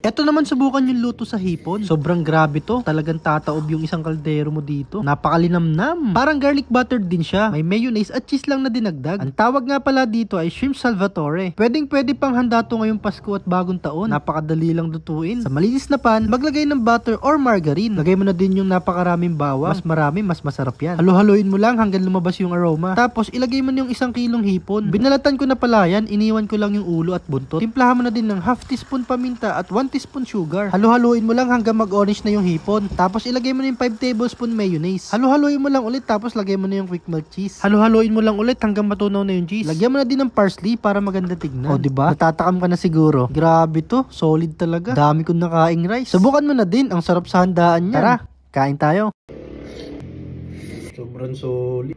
Eto naman subukan yung luto sa hipon. Sobrang grabe to. Talagang tataob yung isang kaldero mo dito. Napakalinamnam. Parang garlic buttered din siya. May mayonnaise at cheese lang na dinagdag. Ang tawag nga pala dito ay shrimp salvatore. Pwedeng pang handa to ngayong Pasko at bagong taon. Napakadali lang lutuin. Sa malinis na pan, maglagay ng butter or margarine. Lagay mo na din yung napakaraming bawang. Mas marami, mas masarap yan. Halo-haloin mo lang hanggang lumabas yung aroma. Tapos ilagay mo na yung 1 kilong hipon. Binalatan ko na pala yan. Iniwan ko lang yung ulo at buntot. Timplahan mo na din ng half teaspoon paminta at 1 teaspoon sugar. Halo-haluin mo lang hanggang mag-orange na yung hipon. Tapos ilagay mo na yung 5 tablespoon mayonnaise. Halo-haluin mo lang ulit tapos lagay mo na yung quick melt cheese. Halo-haluin mo lang ulit hanggang matunaw na yung cheese. Lagyan mo na din ng parsley para maganda tignan. O diba? Natatakam ka na siguro. Grabe to. Solid talaga. Dami kong nakaing rice. Subukan mo na din. Ang sarap sa handaan niyan. Tara, kain tayo. Sobrang solid.